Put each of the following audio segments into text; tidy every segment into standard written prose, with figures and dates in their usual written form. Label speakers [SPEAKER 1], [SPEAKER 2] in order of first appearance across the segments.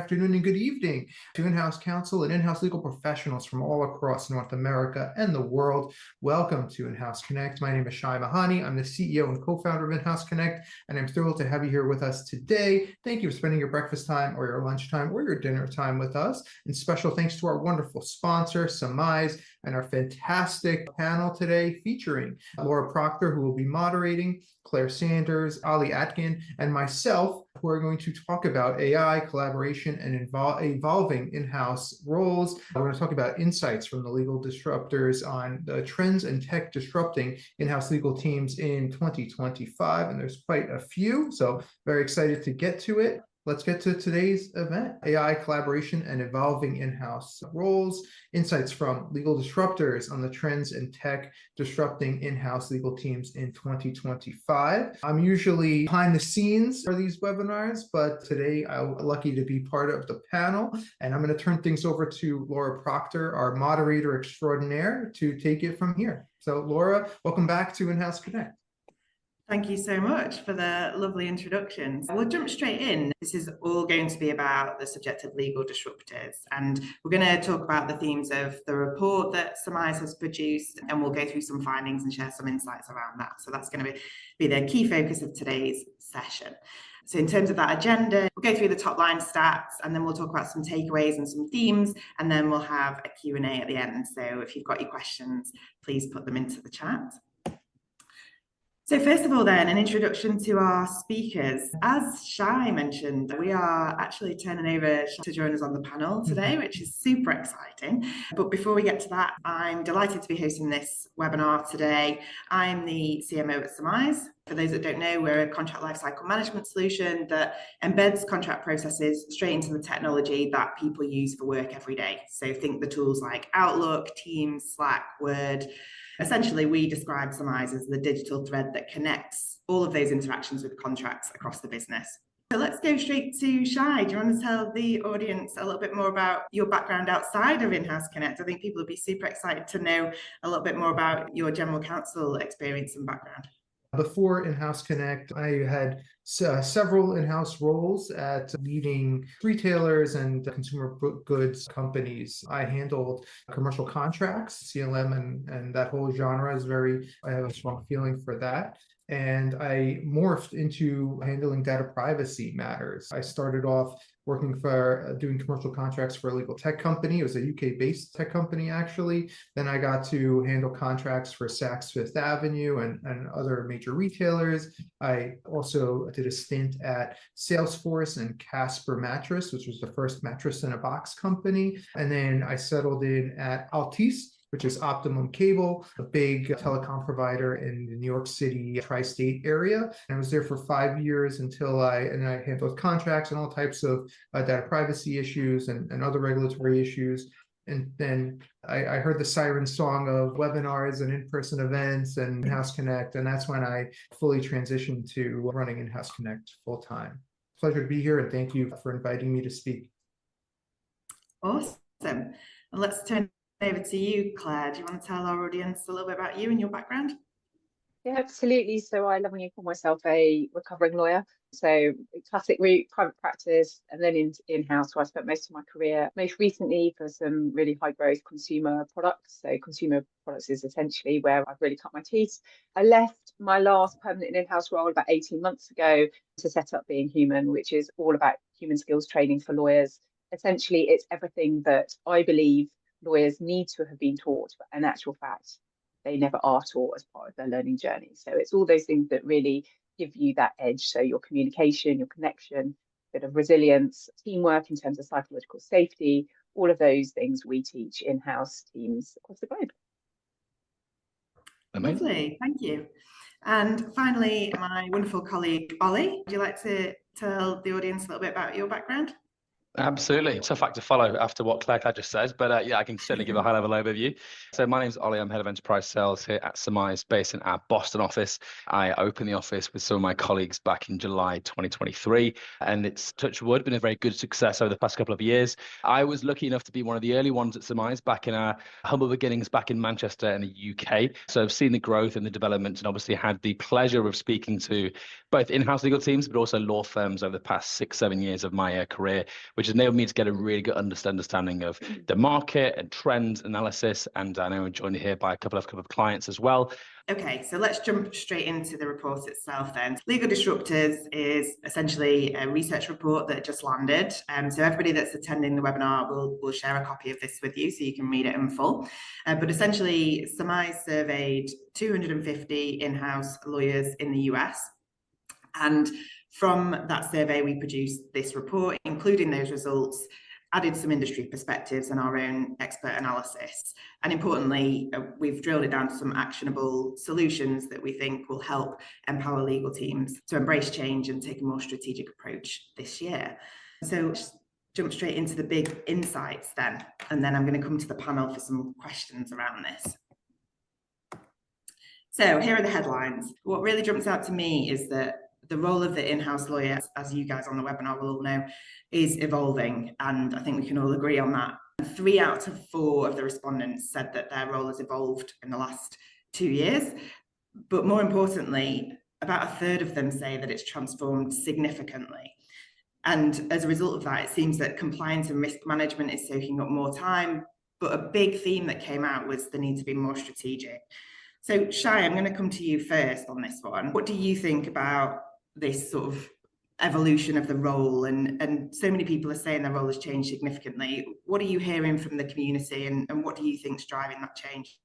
[SPEAKER 1] afternoon, and good evening to in-house counsel and in-house legal professionals from all across North America and the world. Welcome to In-House Connect. My name is Shai Mehani. I'm the CEO and co-founder of In-House Connect, and I'm thrilled to have you here with us today. Thank you for spending your breakfast time or your lunchtime or your dinner time with us. And special thanks to our wonderful sponsor, Summize, and our fantastic panel today featuring Laura Proctor, who will be moderating, Claire Sanders, Olly, Atkin, and myself, who are going to talk about AI, collaboration, and evolving in-house roles. We're going to talk about insights from the legal disruptors on the trends and tech disrupting in-house legal teams in 2025, and there's quite a few, so very excited to get to it. Let's get to today's event. AI, collaboration, and evolving in-house roles. Insights from legal disruptors on the trends and tech disrupting in-house legal teams in 2025. I'm usually behind the scenes for these webinars, but today I'm lucky to be part of the panel. And I'm going to turn things over to Laura Proctor, our moderator extraordinaire, to take it from here. So Laura, welcome back to In-House Connect.
[SPEAKER 2] Thank you so much for the lovely introductions. We'll jump straight in. This is all going to be about the subject of legal disruptors, and we're going to talk about the themes of the report that Summize has produced, and we'll go through some findings and share some insights around that. So that's going to be the key focus of today's session. So in terms of that agenda, we'll go through the top line stats, and then we'll talk about some takeaways and some themes, and then we'll have a Q&A at the end. So if you've got your questions, please put them into the chat. So first of all then, an introduction to our speakers. As Shai mentioned, we are actually turning over to join us on the panel today, which is super exciting. But before we get to that, I'm delighted to be hosting this webinar today. I'm the CMO at Summize. For those that don't know, we're a contract lifecycle management solution that embeds contract processes straight into the technology that people use for work every day. So think the tools like Outlook, Teams, Slack, Word. Essentially, we describe Summize as the digital thread that connects all of those interactions with contracts across the business. So let's go straight to Shai. Do you want to tell the audience a little bit more about your background outside of In-House Connect? I think people would be super excited to know a little bit more about your general counsel experience and background.
[SPEAKER 1] Before In-House Connect, I had several in-house roles at leading retailers and consumer goods companies. I handled commercial contracts, CLM, and that whole genre is I have a strong feeling for that. And I morphed into handling data privacy matters. I started off working for doing commercial contracts for a legal tech company. It was a UK-based tech company, actually. Then I got to handle contracts for Saks Fifth Avenue and other major retailers. I also did a stint at Salesforce and Casper Mattress, which was the first mattress in a box company. And then I settled in at Altice, which is Optimum Cable, a big telecom provider in the New York City tri-state area. And I was there for 5 years until I handled contracts and all types of data privacy issues and other regulatory issues. And then I heard the siren song of webinars and in-person events and In-House Connect, and that's when I fully transitioned to running In-House Connect full-time. Pleasure to be here, and thank you for inviting me to speak.
[SPEAKER 2] Awesome. Well, let's turn over to you, Claire. Do you want to tell our audience a little bit about you and your background?
[SPEAKER 3] Yeah, absolutely. So I lovingly call myself a recovering lawyer. So classic route, private practice, and then in-house, where I spent most of my career, most recently for some really high growth consumer products. So consumer products is essentially where I've really cut my teeth. I left my last permanent in-house role about 18 months ago to set up Being Human, which is all about human skills training for lawyers. Essentially, it's everything that I believe lawyers need to have been taught, but in actual fact, they never are taught as part of their learning journey. So it's all those things that really give you that edge. So your communication, your connection, bit of resilience, teamwork in terms of psychological safety, all of those things we teach in-house teams across the globe.
[SPEAKER 1] Amazing.
[SPEAKER 2] Lovely, thank you. And finally, my wonderful colleague, Olly, would you like to tell the audience a little bit about your background?
[SPEAKER 4] Absolutely. Tough act to follow after what Claire just said, but yeah, I can certainly give a high-level overview. So my name's Olly. I'm head of enterprise sales here at Summize, based in our Boston office. I opened the office with some of my colleagues back in July 2023, and it's, touch wood, been a very good success over the past couple of years. I was lucky enough to be one of the early ones at Summize back in our humble beginnings back in Manchester in the UK. So I've seen the growth and the development, and obviously had the pleasure of speaking to both in-house legal teams, but also law firms over the past 6-7 years of my career, which which enabled me to get a really good understanding of the market and trends analysis. And I know I'm joined here by a couple of clients as well.
[SPEAKER 2] Okay, so let's jump straight into the report itself then. Legal Disruptors is essentially a research report that just landed. So everybody that's attending the webinar will share a copy of this with you so you can read it in full. But essentially, Summize surveyed 250 in-house lawyers in the US. And from that survey, we produced this report, including those results, added some industry perspectives and our own expert analysis. And importantly, we've drilled it down to some actionable solutions that we think will help empower legal teams to embrace change and take a more strategic approach this year. So let's jump straight into the big insights then, and then I'm going to come to the panel for some questions around this. So here are the headlines. What really jumps out to me is that the role of the in-house lawyer, as you guys on the webinar will all know, is evolving, and I think we can all agree on that. 3 out of 4 of the respondents said that their role has evolved in the last 2 years, but more importantly, about a third of them say that it's transformed significantly. And as a result of that, it seems that compliance and risk management is soaking up more time, but a big theme that came out was the need to be more strategic. So Shai, I'm going to come to you first on this one. What do you think about this sort of evolution of the role? And so many people are saying their role has changed significantly. What are you hearing from the community, and what do you think is driving that change?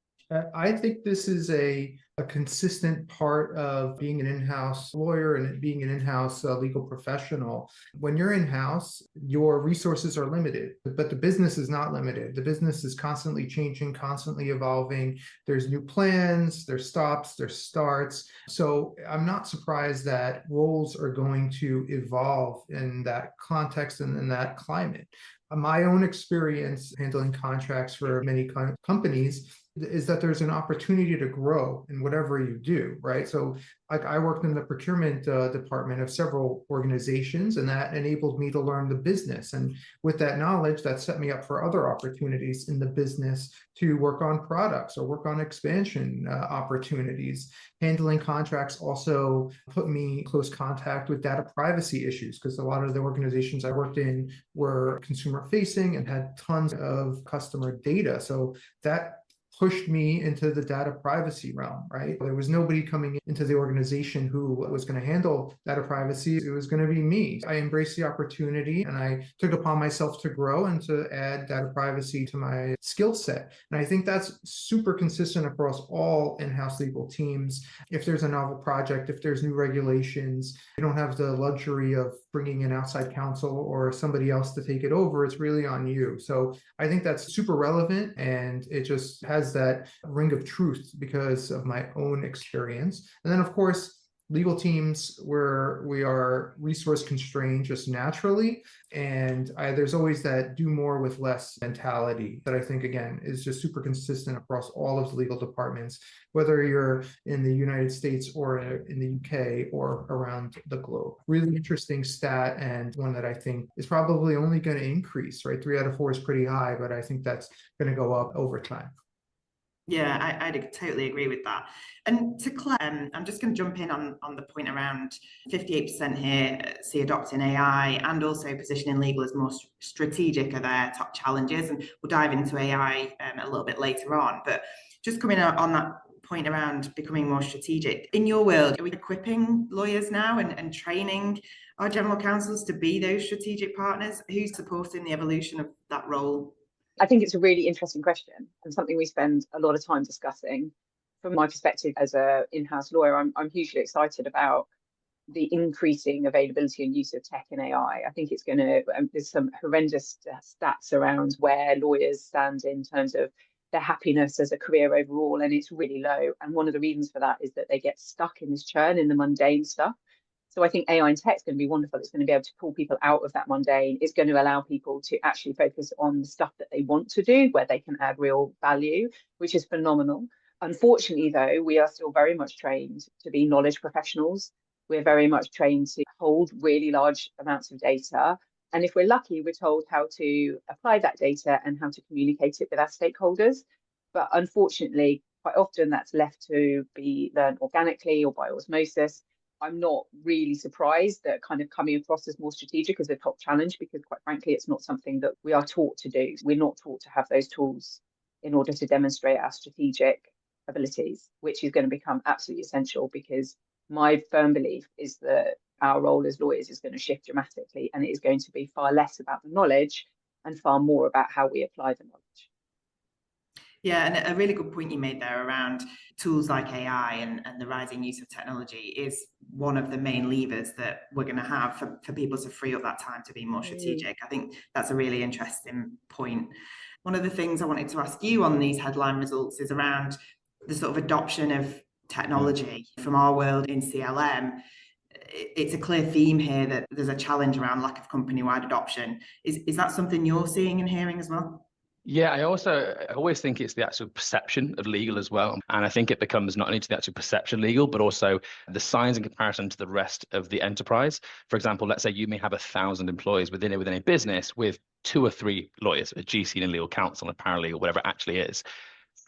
[SPEAKER 1] I think this is a consistent part of being an in-house lawyer and being an in-house legal professional. When you're in-house, your resources are limited, but the business is not limited. The business is constantly changing, constantly evolving. There's new plans, there's stops, there's starts. So I'm not surprised that roles are going to evolve in that context and in that climate. My own experience handling contracts for many companies is that there's an opportunity to grow in whatever you do, right? So like I worked in the procurement department of several organizations, and that enabled me to learn the business. And with that knowledge, that set me up for other opportunities in the business to work on products or work on expansion opportunities. Handling contracts also put me in close contact with data privacy issues, because a lot of the organizations I worked in were consumer facing and had tons of customer data. So that pushed me into the data privacy realm, right? There was nobody coming into the organization who was going to handle data privacy. It was going to be me. I embraced the opportunity and I took upon myself to grow and to add data privacy to my skill set. And I think that's super consistent across all in-house legal teams. If there's a novel project, if there's new regulations, you don't have the luxury of bringing in outside counsel or somebody else to take it over. It's really on you. So I think that's super relevant, and it just has that ring of truth because of my own experience. And then, of course, legal teams where we are resource constrained just naturally. And there's always that do more with less mentality that I think, again, is just super consistent across all of the legal departments, whether you're in the United States or in the UK or around the globe. Really interesting stat, and one that I think is probably only going to increase, right? 3 out of 4 is pretty high, but I think that's going to go up over time.
[SPEAKER 2] Yeah, I'd totally agree with that. And to Claire, I'm just going to jump in on the point around 58% here see adopting AI and also positioning legal as more strategic are their top challenges. And we'll dive into AI a little bit later on. But just coming on that point around becoming more strategic, in your world, are we equipping lawyers now and training our general counsels to be those strategic partners? Who's supporting the evolution of that role?
[SPEAKER 3] I think it's a really interesting question and something we spend a lot of time discussing. From my perspective as an in-house lawyer, I'm hugely excited about the increasing availability and use of tech and AI. I think it's going to, there's some horrendous stats around where lawyers stand in terms of their happiness as a career overall, and it's really low. And one of the reasons for that is that they get stuck in this churn in the mundane stuff. So I think AI and tech is going to be wonderful. It's going to be able to pull people out of that mundane. It's going to allow people to actually focus on the stuff that they want to do, where they can add real value, which is phenomenal. Unfortunately, though, we are still very much trained to be knowledge professionals. We're very much trained to hold really large amounts of data. And if we're lucky, we're told how to apply that data and how to communicate it with our stakeholders. But unfortunately, quite often that's left to be learned organically or by osmosis. I'm not really surprised that kind of coming across as more strategic as a top challenge, because quite frankly, it's not something that we are taught to do. We're not taught to have those tools in order to demonstrate our strategic abilities, which is going to become absolutely essential, because my firm belief is that our role as lawyers is going to shift dramatically, and it is going to be far less about the knowledge and far more about how we apply the knowledge.
[SPEAKER 2] Yeah, and a really good point you made there around tools like AI and the rising use of technology is one of the main levers that we're going to have for people to free up that time to be more strategic. I think that's a really interesting point. One of the things I wanted to ask you on these headline results is around the sort of adoption of technology from our world in CLM. It's a clear theme here that there's a challenge around lack of company-wide adoption. Is that something you're seeing and hearing as well?
[SPEAKER 4] Yeah, I always think it's the actual perception of legal as well. And I think it becomes not only to the actual perception of legal, but also the size in comparison to the rest of the enterprise. For example, let's say you may have 1,000 employees within a business with 2 or 3 lawyers, a GC and a legal counsel, and a paralegal, whatever it actually is.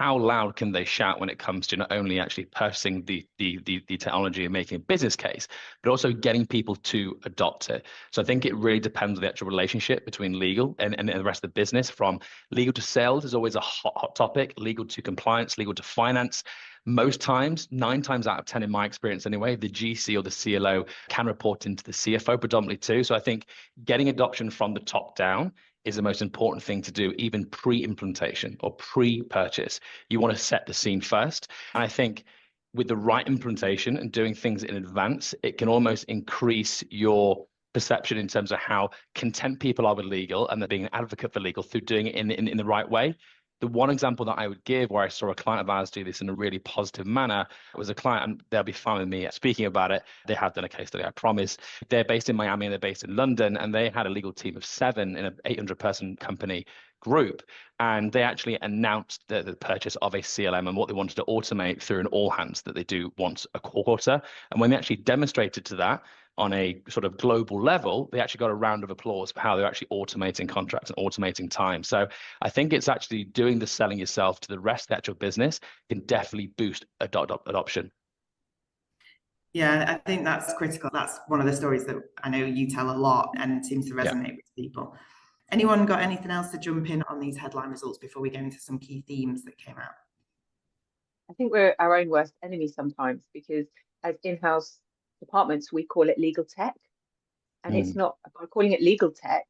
[SPEAKER 4] How loud can they shout when it comes to not only actually purchasing the technology and making a business case, but also getting people to adopt it? So I think it really depends on the actual relationship between legal and the rest of the business. From legal to sales is always a hot topic, legal to compliance, legal to finance. Most times, 9 times out of 10 in my experience anyway, the GC or the CLO can report into the CFO predominantly too. So I think getting adoption from the top down is the most important thing to do, even pre-implementation or pre-purchase. You want to set the scene first. And I think with the right implementation and doing things in advance, it can almost increase your perception in terms of how content people are with legal, and they're being an advocate for legal through doing it in the right way. The one example that I would give where I saw a client of ours do this in a really positive manner was a client, and they'll be fine with me speaking about it. They have done a case study, I promise. They're based in Miami and they're based in London, and they had a legal team of 7 in an 800-person company group. And they actually announced the purchase of a CLM and what they wanted to automate through an all hands that they do once a quarter. And when they actually demonstrated to that on a sort of global level, they actually got a round of applause for how they're actually automating contracts and automating time. So I think it's actually doing the selling yourself to the rest of the actual business can definitely boost adoption.
[SPEAKER 2] Yeah, I think that's critical. That's one of the stories that I know you tell a lot and seems to resonate with people. Anyone got anything else to jump in on these headline results before we go into some key themes that came out?
[SPEAKER 3] I think we're our own worst enemy sometimes, because as in-house departments, we call it legal tech. And it's not, by calling it legal tech,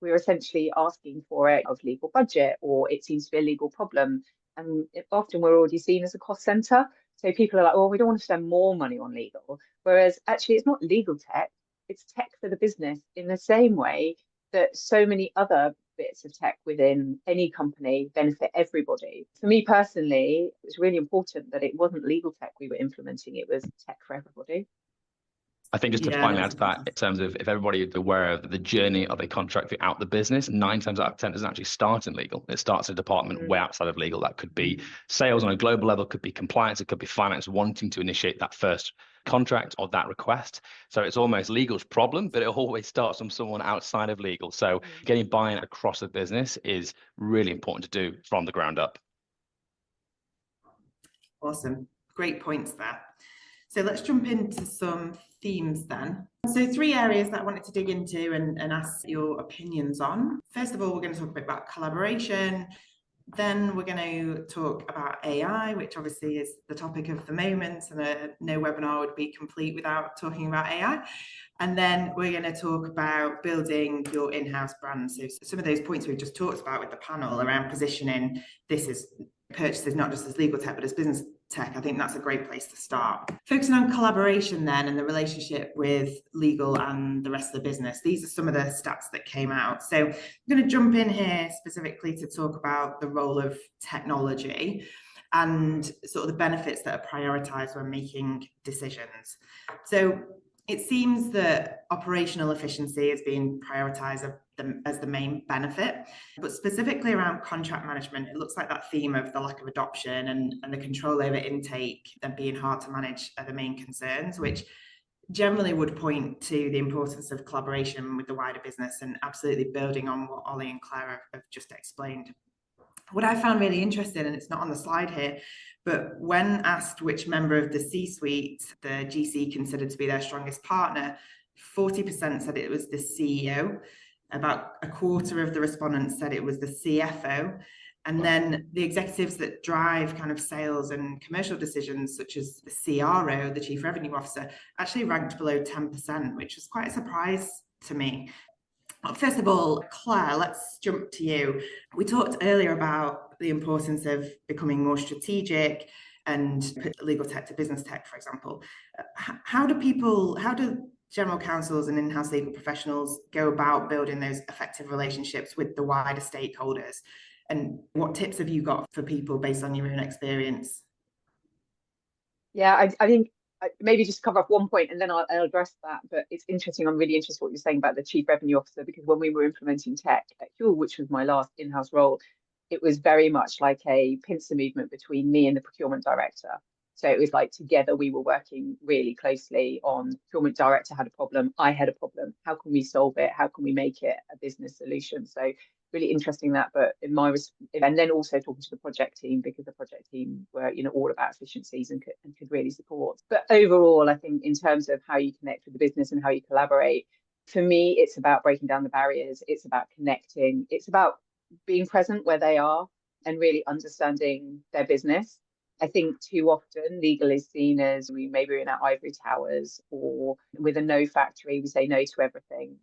[SPEAKER 3] we're essentially asking for it of legal budget, or it seems to be a legal problem. And often we're already seen as a cost center. So people are like, oh, we don't want to spend more money on legal. Whereas actually it's not legal tech, it's tech for the business, in the same way that so many other bits of tech within any company benefit everybody. For me personally, it's really important that it wasn't legal tech we were implementing, it was tech for everybody.
[SPEAKER 4] I think just to finally add to that, in terms of if everybody is aware of the journey of a contract throughout the business, 9 times out of 10 doesn't actually start in legal. It starts in a department way outside of legal. That could be sales on a global level, could be compliance, it could be finance wanting to initiate that first contract or that request. So it's almost legal's problem, but it always starts from someone outside of legal. So getting buy-in across the business is really important to do from the ground up.
[SPEAKER 2] Awesome. Great points there. So let's jump into some themes then. So 3 areas that I wanted to dig into and ask your opinions on. First of all, we're going to talk a bit about collaboration. Then we're going to talk about AI, which obviously is the topic of the moment, and no webinar would be complete without talking about AI. And then we're going to talk about building your in-house brand. So some of those points we've just talked about with the panel around positioning this as purchases, not just as legal tech, but as business tech. I think that's a great place to start. Focusing on collaboration then and the relationship with legal and the rest of the business. These are some of the stats that came out. So I'm going to jump in here specifically to talk about the role of technology and sort of the benefits that are prioritized when making decisions. So it seems that operational efficiency is being prioritized as the main benefit, but specifically around contract management, it looks like that theme of the lack of adoption and the control over intake and being hard to manage are the main concerns, which generally would point to the importance of collaboration with the wider business and absolutely building on what Olly and Claire have just explained. What I found really interesting, and it's not on the slide here, But when asked which member of the C-suite the GC considered to be their strongest partner, 40% said it was the CEO. About a quarter of the respondents said it was the CFO. And then the executives that drive kind of sales and commercial decisions, such as the CRO, the Chief Revenue Officer, actually ranked below 10%, which was quite a surprise to me. First of all, Claire, let's jump to you. We talked earlier about the importance of becoming more strategic and put legal tech to business tech, for example. How do general counsels and in-house legal professionals go about building those effective relationships with the wider stakeholders? And what tips have you got for people based on your own experience?
[SPEAKER 3] Yeah, I think maybe just cover off one point and then I'll address that. But it's interesting. I'm really interested in what you're saying about the Chief Revenue Officer, because when we were implementing tech at Huel, which was my last in-house role, it was very much like a pincer movement between me and the procurement director. So it was like together we were working really closely on procurement director had a problem, I had a problem. How can we solve it? How can we make it a business solution? So really interesting that, but and then also talking to the project team, because the project team were, all about efficiencies and could really support. But overall, I think in terms of how you connect with the business and how you collaborate, for me, it's about breaking down the barriers. It's about connecting. It's about being present where they are and really understanding their business. I think too often legal is seen as maybe we're in our ivory towers, or with a no factory, we say no to everything.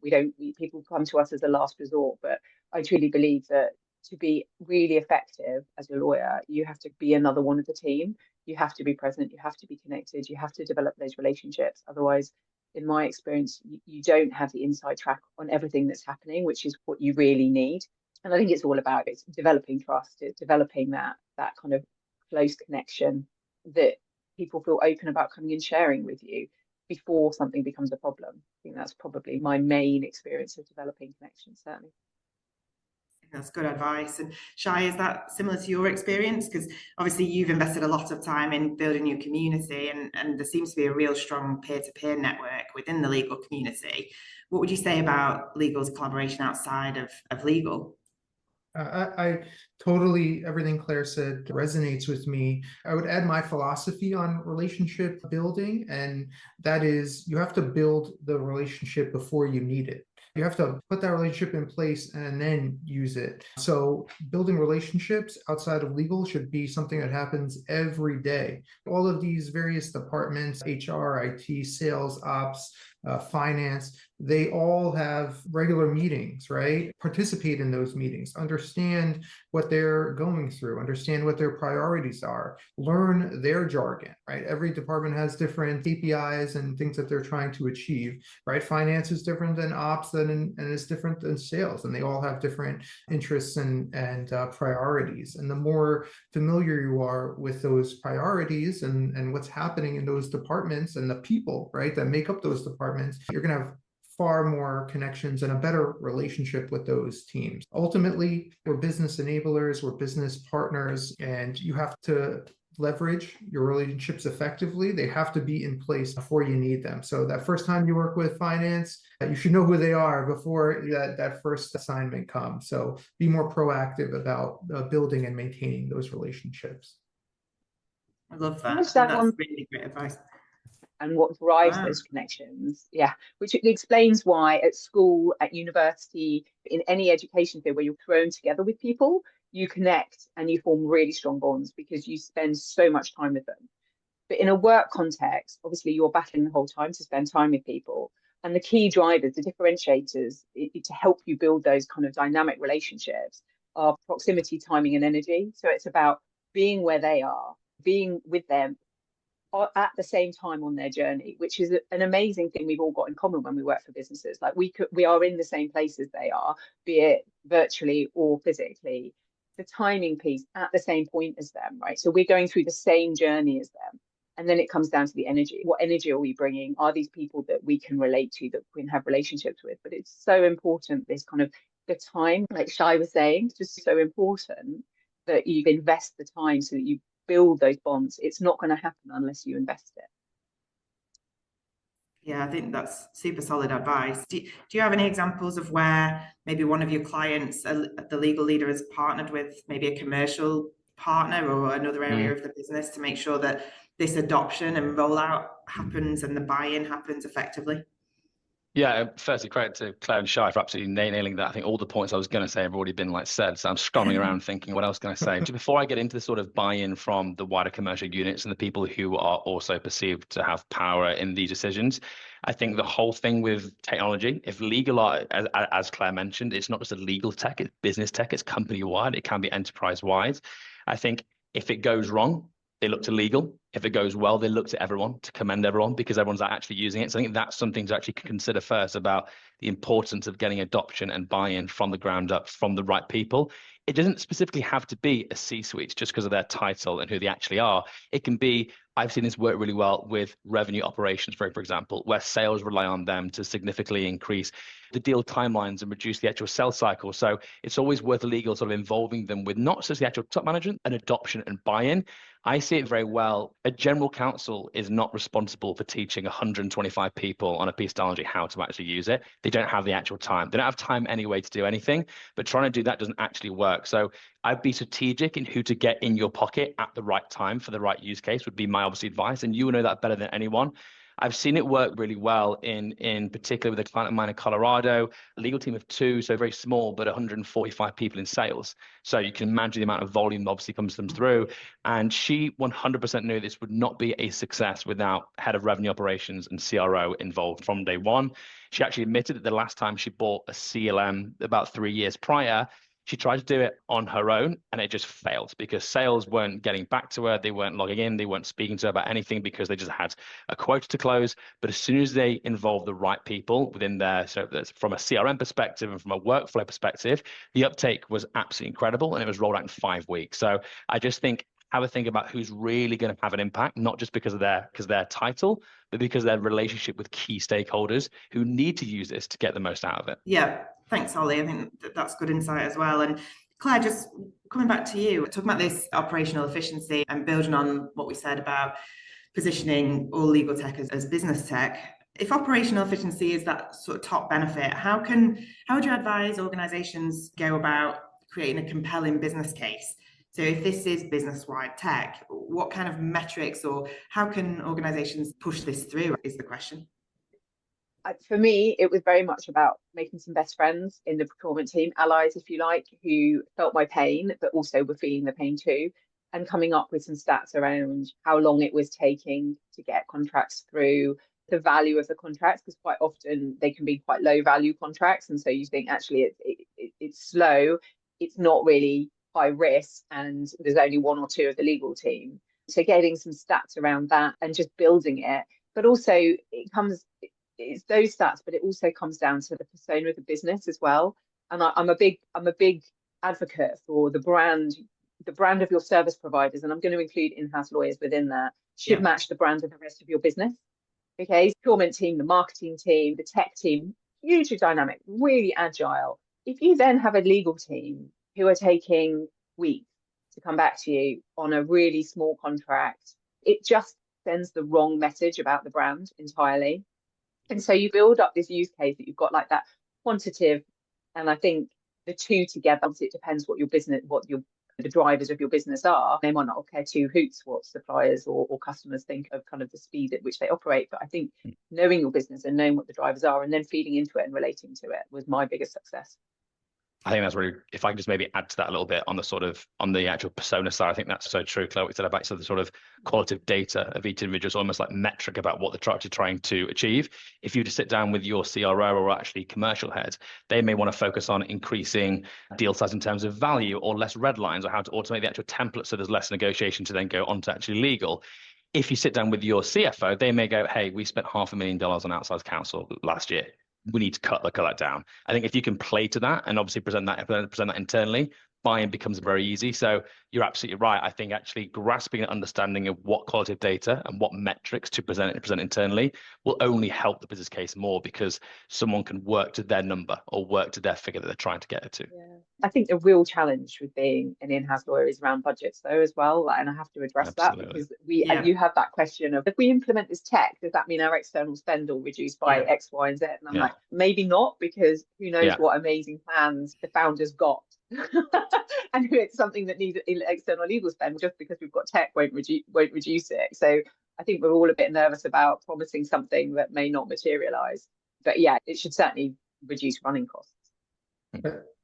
[SPEAKER 3] People come to us as a last resort, but I truly believe that to be really effective as a lawyer, you have to be another one of the team. You have to be present, you have to be connected, you have to develop those relationships. Otherwise, in my experience, you don't have the inside track on everything that's happening, which is what you really need. And I think it's all about developing trust, it's developing that kind of close connection that people feel open about coming and sharing with you before something becomes a problem. I think that's probably my main experience of developing connections, certainly.
[SPEAKER 2] That's good advice. And Shai, is that similar to your experience? Because obviously you've invested a lot of time in building your community, and there seems to be a real strong peer-to-peer network within the legal community. What would you say about legal's collaboration outside of legal?
[SPEAKER 1] I totally, everything Claire said resonates with me. I would add my philosophy on relationship building, and that is you have to build the relationship before you need it. You have to put that relationship in place and then use it. So building relationships outside of legal should be something that happens every day. All of these various departments, HR, IT, sales, ops, finance, they all have regular meetings, right? Participate in those meetings, understand what they're going through, understand what their priorities are, learn their jargon, right? Every department has different KPIs and things that they're trying to achieve, right? Finance is different than ops and is different than sales, and they all have different interests and priorities. And the more familiar you are with those priorities and what's happening in those departments and the people, right, that make up those departments, you're going to have far more connections and a better relationship with those teams. Ultimately, we're business enablers, we're business partners, and you have to leverage your relationships effectively. They have to be in place before you need them. So that first time you work with finance, you should know who they are before that first assignment comes. So be more proactive about building and maintaining those relationships.
[SPEAKER 2] I love that.
[SPEAKER 3] That's
[SPEAKER 2] really great advice.
[SPEAKER 3] And what drives those connections, which explains why at school, at university, in any education field where you're thrown together with people, you connect and you form really strong bonds because you spend so much time with them. But in a work context, obviously you're battling the whole time to spend time with people. And the key drivers, the differentiators to help you build those kind of dynamic relationships are proximity, timing, and energy. So it's about being where they are, being with them at the same time on their journey, which is an amazing thing we've all got in common when we work for businesses. Like we are in the same places they are, be it virtually or physically. The timing piece at the same point as them, right? So we're going through the same journey as them. And then it comes down to the energy. What energy are we bringing? Are these people that we can relate to, that we can have relationships with? But it's so important, this kind of the time, like Shai was saying, it's just so important that you invest the time so that you build those bonds. It's not going to happen unless you invest it.
[SPEAKER 2] Yeah, I think that's super solid advice. Do you have any examples of where maybe one of your clients, the legal leader, has partnered with maybe a commercial partner or another area of the business to make sure that this adoption and rollout happens and the buy-in happens effectively?
[SPEAKER 4] Yeah, firstly, credit to Claire and Shai for absolutely nailing that. I think all the points I was going to say have already been said. So I'm scrolling around thinking, what else can I say? Before I get into the sort of buy-in from the wider commercial units and the people who are also perceived to have power in these decisions, I think the whole thing with technology, if legal are, as Claire mentioned, it's not just a legal tech, it's business tech, it's company-wide, it can be enterprise-wide. I think if it goes wrong, they look to legal. If it goes well, they look to everyone to commend everyone because everyone's actually using it. So I think that's something to actually consider first about the importance of getting adoption and buy-in from the ground up from the right people. It doesn't specifically have to be a C-suite just because of their title and who they actually are. It can be, I've seen this work really well with revenue operations, for example, where sales rely on them to significantly increase the deal timelines and reduce the actual sales cycle. So it's always worth legal sort of involving them with not just the actual top management and adoption and buy-in. I see it very well. A general counsel is not responsible for teaching 125 people on a piece of technology how to actually use it. They don't have the actual time. They don't have time anyway to do anything, but trying to do that doesn't actually work. So I'd be strategic in who to get in your pocket at the right time for the right use case would be my obviously advice. And you will know that better than anyone. I've seen it work really well in particular with a client of mine in Colorado, a legal team of 2, so very small, but 145 people in sales. So you can imagine the amount of volume that obviously comes them through. And she 100% knew this would not be a success without head of revenue operations and CRO involved from day one. She actually admitted that the last time she bought a CLM about 3 years prior, she tried to do it on her own and it just failed because sales weren't getting back to her. They weren't logging in. They weren't speaking to her about anything because they just had a quota to close. But as soon as they involved the right people within there, so that's from a CRM perspective and from a workflow perspective, the uptake was absolutely incredible and it was rolled out in 5 weeks. So I just think have a think about who's really going to have an impact, not just because of their title, but because of their relationship with key stakeholders who need to use this to get the most out of it.
[SPEAKER 2] Yeah, thanks, Ollie. I think that's good insight as well. And Claire, just coming back to you, talking about this operational efficiency and building on what we said about positioning all legal tech as business tech. If operational efficiency is that sort of top benefit, how would you advise organizations go about creating a compelling business case? So if this is business-wide tech, what kind of metrics or how can organizations push this through is the question.
[SPEAKER 3] For me, it was very much about making some best friends in the procurement team, allies, if you like, who felt my pain, but also were feeling the pain too, and coming up with some stats around how long it was taking to get contracts through, the value of the contracts, because quite often they can be quite low value contracts. And so you think actually it's slow, it's not really high risk, and there's only 1 or 2 of the legal team. So getting some stats around that and just building it, but also it's those stats, but it also comes down to the persona of the business as well. And I'm a big advocate for the brand of your service providers, and I'm going to include in-house lawyers within that, should match the brand of the rest of your business. Okay, procurement team, the marketing team, the tech team, hugely dynamic, really agile. If you then have a legal team who are taking weeks to come back to you on a really small contract, it just sends the wrong message about the brand entirely. And so you build up this use case that you've got like that quantitative, and I think the two together, it depends what your business, the drivers of your business are. They might not care 2 hoots what suppliers or customers think of kind of the speed at which they operate. But I think knowing your business and knowing what the drivers are and then feeding into it and relating to it was my biggest success.
[SPEAKER 4] I think that's really, if I can just maybe add to that a little bit on the actual persona side, I think that's so true, Claire, what you said about the sort of qualitative data of each individual is almost like metric about what they're actually trying to achieve. If you just sit down with your CRO or actually commercial heads, they may want to focus on increasing deal size in terms of value or less red lines or how to automate the actual template so there's less negotiation to then go on to actually legal. If you sit down with your CFO, they may go, hey, we spent $500,000 on outside counsel last year. We need to cut that down. I think if you can play to that and obviously present that internally, buy-in becomes very easy. So you're absolutely right. I think actually grasping an understanding of what qualitative data and what metrics to present internally will only help the business case more because someone can work to their number or work to their figure that they're trying to get it to.
[SPEAKER 3] Yeah. I think the real challenge with being an in-house lawyer is around budgets though as well. And I have to address that because you have that question of if we implement this tech, does that mean our external spend will reduce by X, Y, and Z? And I'm like, maybe not, because who knows what amazing plans the founders got And if it's something that needs external legal spend, just because we've got tech won't reduce it. So I think we're all a bit nervous about promising something that may not materialize. But yeah, it should certainly reduce running costs.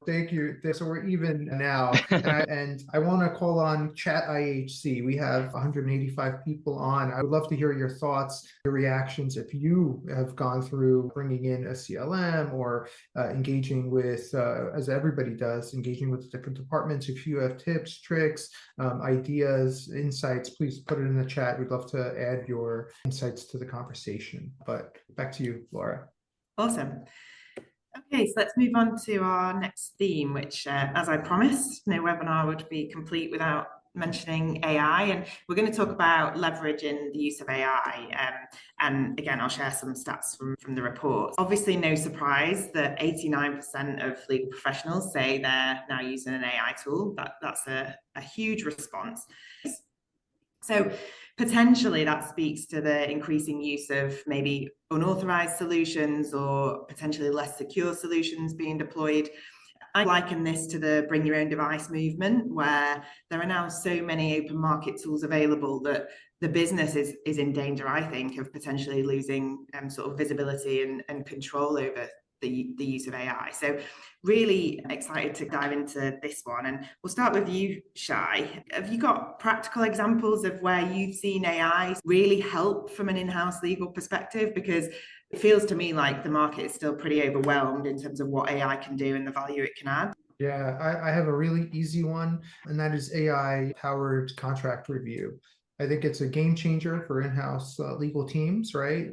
[SPEAKER 1] Thank you. So we're even now, and I want to call on Chat IHC. We have 185 people on. I would love to hear your thoughts, your reactions. If you have gone through bringing in a CLM or engaging with, as everybody does, engaging with different departments. If you have tips, tricks, ideas, insights, please put it in the chat. We'd love to add your insights to the conversation. But back to you, Laura.
[SPEAKER 2] Awesome. Okay, so let's move on to our next theme, which, as I promised, no webinar would be complete without mentioning AI. And we're going to talk about leveraging the use of AI. And again, I'll share some stats from the report. Obviously, no surprise that 89% of legal professionals say they're now using an AI tool. That's a huge response. So potentially that speaks to the increasing use of maybe unauthorized solutions or potentially less secure solutions being deployed. I liken this to the bring your own device movement, where there are now so many open market tools available that the business is in danger, I think, of potentially losing sort of visibility and control over the use of AI. So really excited to dive into this one. And we'll start with you, Shai. Have you got practical examples of where you've seen AI really help from an in-house legal perspective? Because it feels to me like the market is still pretty overwhelmed in terms of what AI can do and the value it can add.
[SPEAKER 1] Yeah, I have a really easy one, and that is AI-powered contract review. I think it's a game changer for in-house legal teams, right?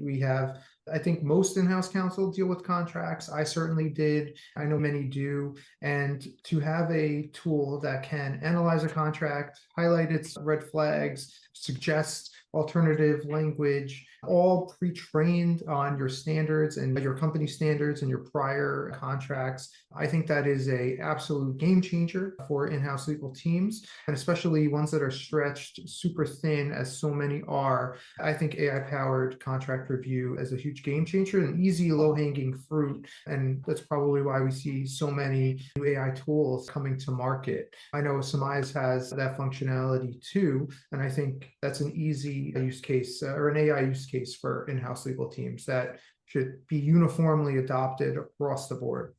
[SPEAKER 1] I think most in-house counsel deal with contracts. I certainly did. I know many do. And to have a tool that can analyze a contract, highlight its red flags, suggest alternative language, all pre-trained on your standards and your company standards and your prior contracts. I think that is an absolute game changer for in-house legal teams, and especially ones that are stretched super thin, as so many are. I think AI-powered contract review is a huge game changer, an easy, low-hanging fruit, and that's probably why we see so many new AI tools coming to market. I know Summize has that functionality too, and I think that's an easy use case or an AI use case for in-house legal teams that should be uniformly adopted across the board.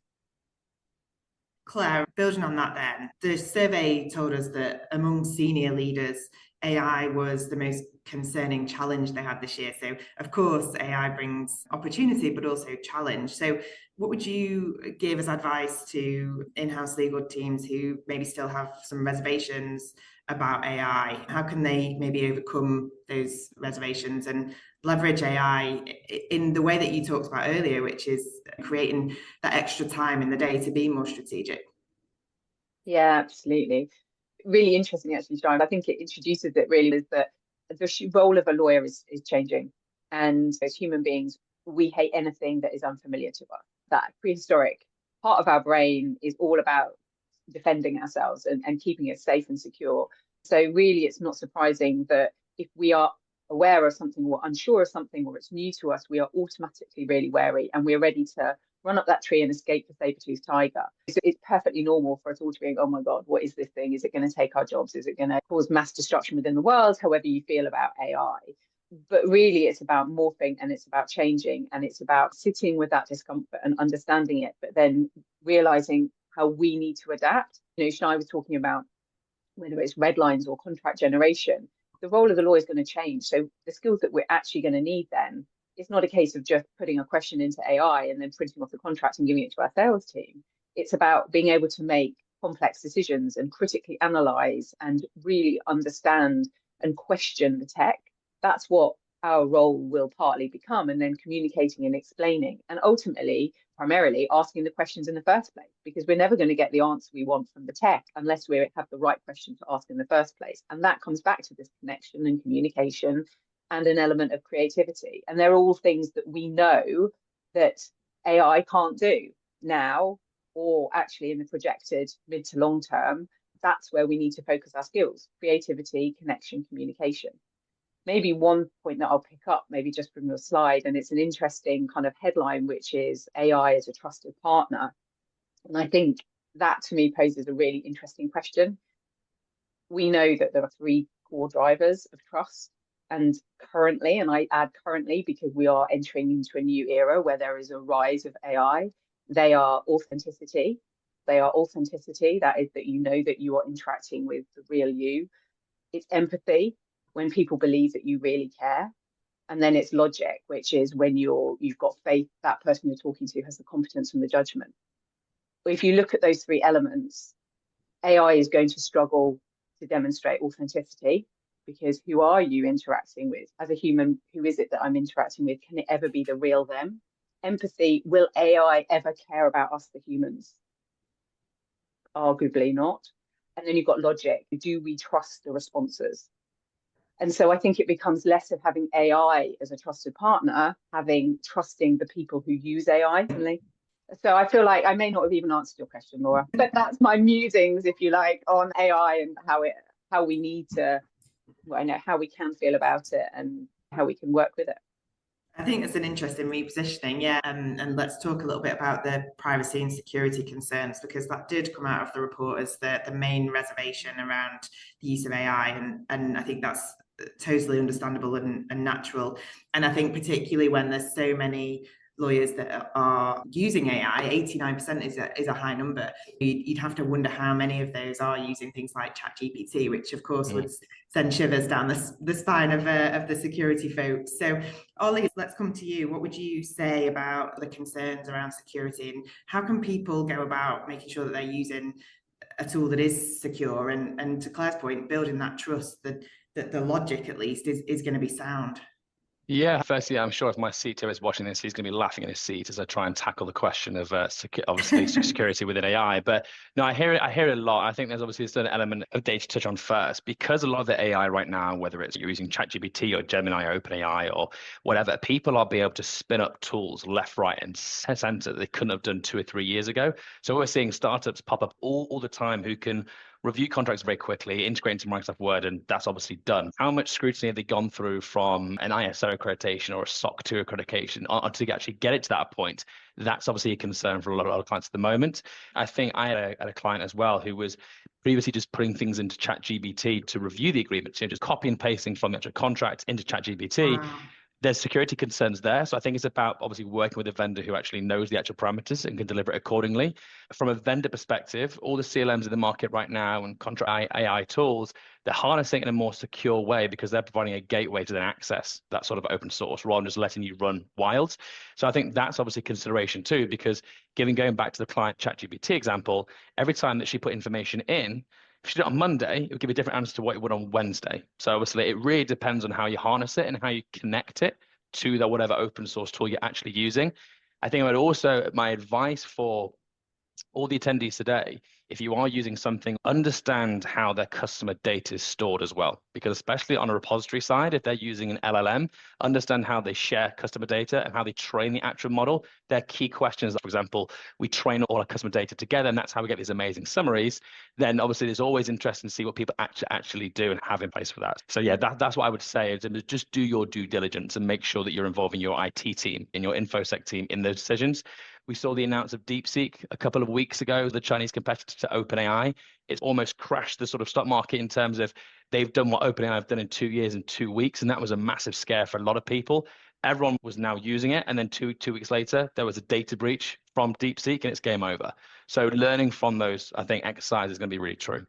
[SPEAKER 2] Claire, building on that then, the survey told us that among senior leaders, AI was the most concerning challenge they had this year. So, of course, AI brings opportunity, but also challenge. So, what would you give as advice to in-house legal teams who maybe still have some reservations about AI? How can they maybe overcome those reservations and leverage AI in the way that you talked about earlier, which is creating that extra time in the day to be more strategic?
[SPEAKER 3] Yeah, absolutely. Really interesting, actually, Shai. I think it introduces it really is that the role of a lawyer is changing. And as human beings, we hate anything that is unfamiliar to us. That prehistoric part of our brain is all about defending ourselves and keeping it safe and secure. So really, it's not surprising that if we are aware of something or unsure of something or it's new to us, we are automatically really wary and we're ready to run up that tree and escape the saber-toothed tiger. So it's perfectly normal for us all to be, oh my God, what is this thing? Is it going to take our jobs? Is it going to cause mass destruction within the world? However you feel about AI. But really, it's about morphing and it's about changing and it's about sitting with that discomfort and understanding it, but then realizing how we need to adapt. You know, Shai was talking about whether it's red lines or contract generation, the role of the lawyer is going to change. So the skills that we're actually going to need then, it's not a case of just putting a question into AI and then printing off the contract and giving it to our sales team. It's about being able to make complex decisions and critically analyze and really understand and question the tech. That's what our role will partly become, and then communicating and explaining and ultimately primarily asking the questions in the first place, because we're never going to get the answer we want from the tech unless we have the right question to ask in the first place. And that comes back to this connection and communication and an element of creativity. And they're all things that we know that AI can't do now, or actually in the projected mid to long term. That's where we need to focus our skills: creativity, connection, communication. Maybe one point that I'll pick up, maybe just from your slide, and it's an interesting kind of headline, which is AI as a trusted partner. And I think That to me poses a really interesting question. We know that there are three core drivers of trust. And currently, and I add currently because we are entering into a new era where there is a rise of AI, they are authenticity. They are authenticity, that is that you know that you are interacting with the real you. It's empathy, when people believe that you really care. And then it's logic, which is when you've got faith that person you're talking to has the competence and the judgment. But if you look at those three elements, AI is going to struggle to demonstrate authenticity, because who are you interacting with? As a human, who is it that I'm interacting with? Can it ever be the real them? Empathy, will AI ever care about us, the humans? Arguably not. And then you've got logic. Do we trust the responses? And so I think it becomes less of having AI as a trusted partner, trusting the people who use AI. So I feel like I may not have even answered your question, Laura, but that's my musings, if you like, on AI and how we need to, well, I know how we can feel about it and how we can work with it.
[SPEAKER 2] I think it's an interesting repositioning, yeah. And let's talk a little bit about the privacy and security concerns, because that did come out of the report as the main reservation around the use of AI. And I think that's totally understandable and natural. And I think particularly when there's so many lawyers that are using AI, 89% is a high number. You'd have to wonder how many of those are using things like ChatGPT, which of course would send shivers down the spine of the security folks. So Olly, let's come to you. What would you say about the concerns around security, and how can people go about making sure that they're using a tool that is secure, and to Claire's point, building that trust that the logic at least is going to be sound?
[SPEAKER 4] Yeah, firstly, I'm sure if my CTO is watching this, he's going to be laughing in his seat as I try and tackle the question of obviously security within AI. But no, I hear it a lot. I think there's obviously a certain element of data to touch on first, because a lot of the AI right now, whether it's you're using ChatGPT or Gemini, OpenAI, or whatever, people are being able to spin up tools left, right, and center that they couldn't have done 2 or 3 years ago. So we're seeing startups pop up all the time who can review contracts very quickly, integrate into Microsoft Word, and that's obviously done. How much scrutiny have they gone through from an ISO accreditation or a SOC 2 accreditation to actually get it to that point? That's obviously a concern for a lot of clients at the moment. I think I had a client as well who was previously just putting things into ChatGPT to review the agreements, just copy and pasting from the actual contract into ChatGPT.
[SPEAKER 2] Wow.
[SPEAKER 4] There's security concerns there. So I think it's about obviously working with a vendor who actually knows the actual parameters and can deliver it accordingly. From a vendor perspective, all the CLMs in the market right now and contract AI tools, they're harnessing it in a more secure way because they're providing a gateway to then access that sort of open source rather than just letting you run wild. So I think that's obviously consideration too, because going back to the client ChatGPT example, every time that she put information in, if she did it on Monday, it would give a different answer to what it would on Wednesday. So obviously, it really depends on how you harness it and how you connect it to the whatever open source tool you're actually using. I think my advice for all the attendees today, if you are using something, understand how their customer data is stored as well. Because especially on a repository side, if they're using an LLM, understand how they share customer data and how they train the actual model. They're key questions. For example, we train all our customer data together, and that's how we get these amazing summaries. Then obviously there's always interest in see what people actually do and have in place for that. So yeah, that's what I would say, is just do your due diligence and make sure that you're involving your IT team and your InfoSec team in those decisions. We saw the announcement of DeepSeek a couple of weeks ago, the Chinese competitor to OpenAI. It's almost crashed the sort of stock market in terms of they've done what OpenAI have done in 2 years and 2 weeks, and that was a massive scare for a lot of people. Everyone was now using it, and then two weeks later, there was a data breach from DeepSeek, and it's game over. So learning from those, I think, exercise is going to be really true.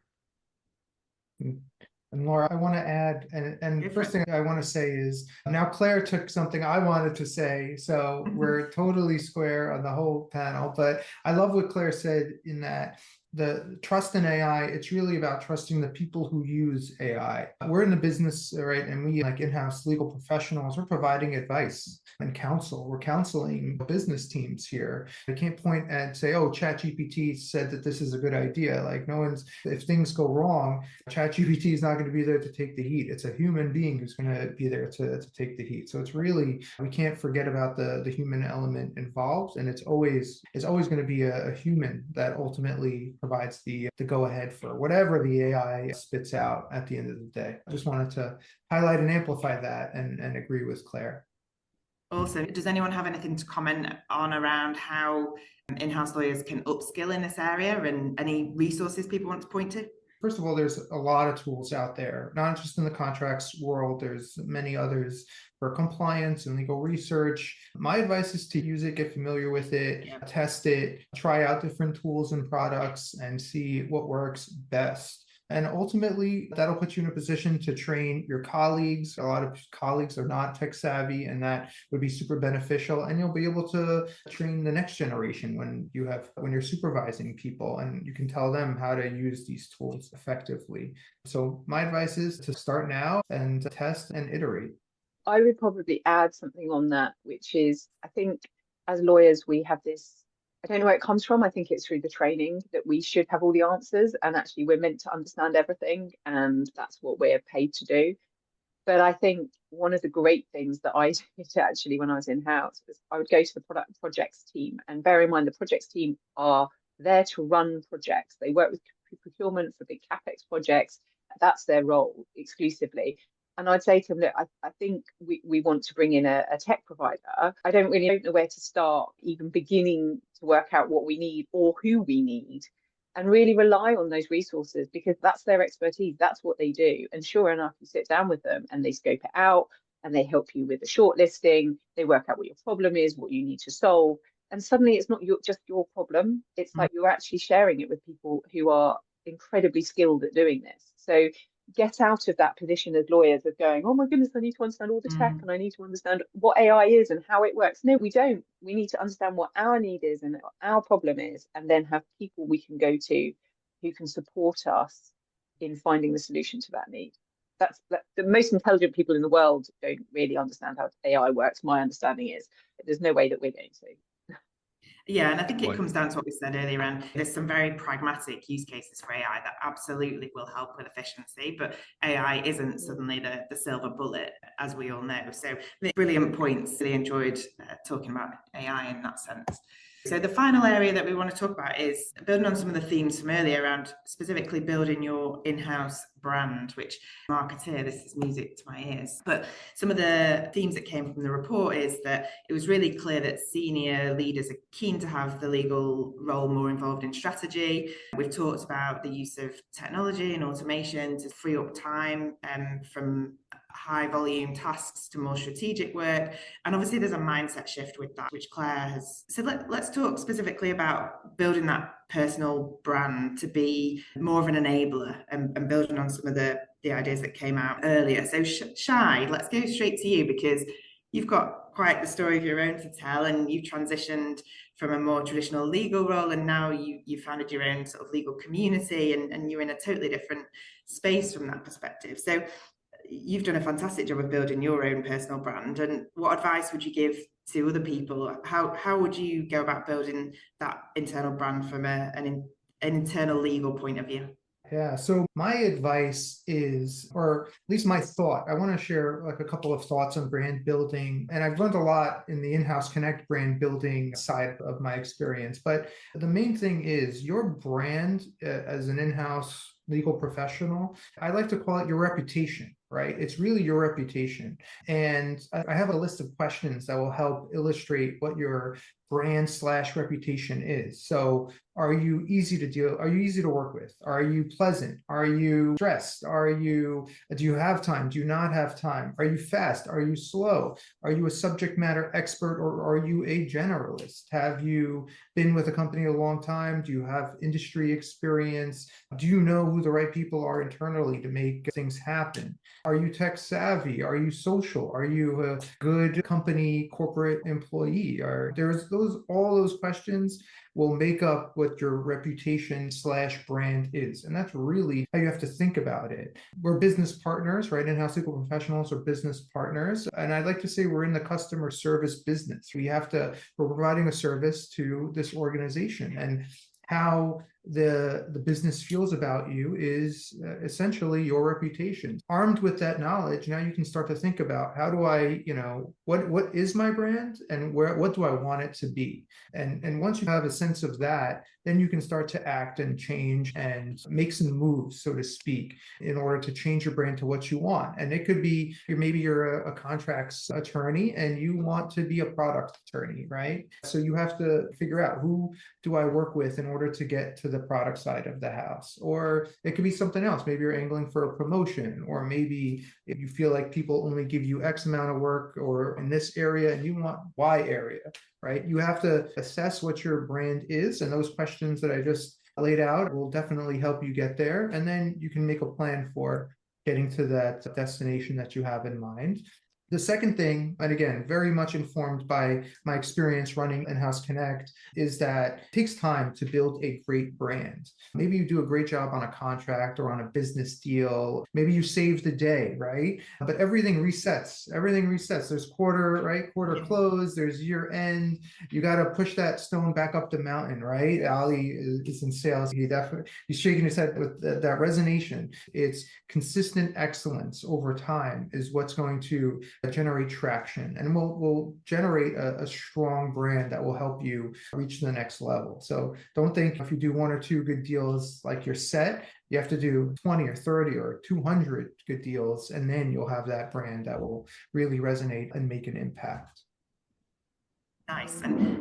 [SPEAKER 1] And Laura, I want to add, and first thing I want to say is, now Claire took something I wanted to say, so we're totally square on the whole panel. But I love what Claire said in that the trust in AI, it's really about trusting the people who use AI. We're in the business, right? And we, like in-house legal professionals, we're providing advice and counsel. We're counseling business teams here. I can't point and say, oh, ChatGPT said that this is a good idea. Like, no one's, if things go wrong, ChatGPT is not going to be there to take the heat. It's a human being who's going to be there to take the heat. So it's really, we can't forget about the human element involved. And it's always going to be a human that ultimately provides the go-ahead for whatever the AI spits out at the end of the day. I just wanted to highlight and amplify that and agree with Claire.
[SPEAKER 2] Awesome. Does anyone have anything to comment on around how in-house lawyers can upskill in this area, and any resources people want to point to?
[SPEAKER 1] First of all, there's a lot of tools out there, not just in the contracts world. There's many others for compliance and legal research. My advice is to use it, get familiar with it, test it, try out different tools and products and see what works best. And ultimately, that'll put you in a position to train your colleagues. A lot of colleagues are not tech savvy, and that would be super beneficial. And you'll be able to train the next generation when you're supervising people, and you can tell them how to use these tools effectively. So my advice is to start now and test and iterate.
[SPEAKER 3] I would probably add something on that, which is, I think as lawyers, we have this, I don't know where it comes from. I think it's through the training that we should have all the answers, and actually we're meant to understand everything, and that's what we're paid to do. But I think one of the great things that I did actually when I was in-house was I would go to the product projects team, and bear in mind the projects team are there to run projects. They work with procurement for big CapEx projects. That's their role exclusively. And I'd say to them, look, I think we want to bring in a tech provider. I don't know where to start, even beginning to work out what we need or who we need, and really rely on those resources, because that's their expertise. That's what they do. And sure enough, you sit down with them and they scope it out and they help you with the shortlisting. They work out what your problem is, what you need to solve. And suddenly it's not just your problem. It's like you're actually sharing it with people who are incredibly skilled at doing this. So get out of that position as lawyers of going, oh my goodness, I need to understand all the tech and I need to understand what AI is and how it works. No, we don't. We need to understand what our need is and what our problem is, and then have people we can go to who can support us in finding the solution to that need. That's the most intelligent people in the world don't really understand how AI works. My understanding is there's no way that we're going to.
[SPEAKER 2] Yeah, and I think it comes down to what we said earlier, and there's some very pragmatic use cases for AI that absolutely will help with efficiency, but AI isn't suddenly the silver bullet, as we all know. So brilliant points. Really enjoyed talking about AI in that sense. So the final area that we want to talk about is building on some of the themes from earlier around specifically building your in-house brand, which marketeer, this is music to my ears. But some of the themes that came from the report is that it was really clear that senior leaders are keen to have the legal role more involved in strategy. We've talked about the use of technology and automation to free up time from high volume tasks to more strategic work. And obviously there's a mindset shift with that, which Claire has. So let's talk specifically about building that personal brand to be more of an enabler and building on some of the ideas that came out earlier. So Shai, let's go straight to you, because you've got quite the story of your own to tell, and you've transitioned from a more traditional legal role, and now you founded your own sort of legal community, and you're in a totally different space from that perspective. So you've done a fantastic job of building your own personal brand. And what advice would you give to other people? How would you go about building that internal brand from an internal legal point of view?
[SPEAKER 1] Yeah, so my advice is, or at least my thought, I want to share like a couple of thoughts on brand building. And I've learned a lot in the In-House Connect brand building side of my experience. But the main thing is your brand as an in-house legal professional, I like to call it your reputation, right? It's really your reputation. And I have a list of questions that will help illustrate what your brand/reputation is. So are you easy to deal? Are you easy to work with? Are you pleasant? Are you stressed? Do you have time? Do you not have time? Are you fast? Are you slow? Are you a subject matter expert, or are you a generalist? Have you been with a company a long time? Do you have industry experience? Do you know who the right people are internally to make things happen? Are you tech savvy? Are you social? Are you a good company corporate employee? All those questions will make up what your reputation/brand is. And that's really how you have to think about it. We're business partners, right? In-house legal professionals are business partners. And I'd like to say we're in the customer service business. We're providing a service to this organization. And how the business feels about you is essentially your reputation. Armed with that knowledge, now you can start to think about, how do I, what is my brand, and what do I want it to be? And once you have a sense of that, then you can start to act and change and make some moves, so to speak, in order to change your brand to what you want. And it could be, maybe you're a contracts attorney and you want to be a product attorney, right? So you have to figure out, who do I work with in order to get to the product side of the house? Or it could be something else. Maybe you're angling for a promotion, or maybe if you feel like people only give you X amount of work or in this area and you want Y area, right? You have to assess what your brand is, and those questions that I just laid out will definitely help you get there. And then you can make a plan for getting to that destination that you have in mind. The second thing, and again, very much informed by my experience running In-House Connect, is that it takes time to build a great brand. Maybe you do a great job on a contract or on a business deal. Maybe you save the day, right? But everything resets. Everything resets. There's quarter, right? Quarter close. There's year end. You got to push that stone back up the mountain, right? Olly is in sales. He's shaking his head with that resonation. It's consistent excellence over time is what's going to generate traction, and will generate a strong brand that will help you reach the next level. So don't think if you do 1 or 2 good deals, like you're set. You have to do 20 or 30 or 200 good deals, and then you'll have that brand that will really resonate and make an impact.
[SPEAKER 2] Nice. And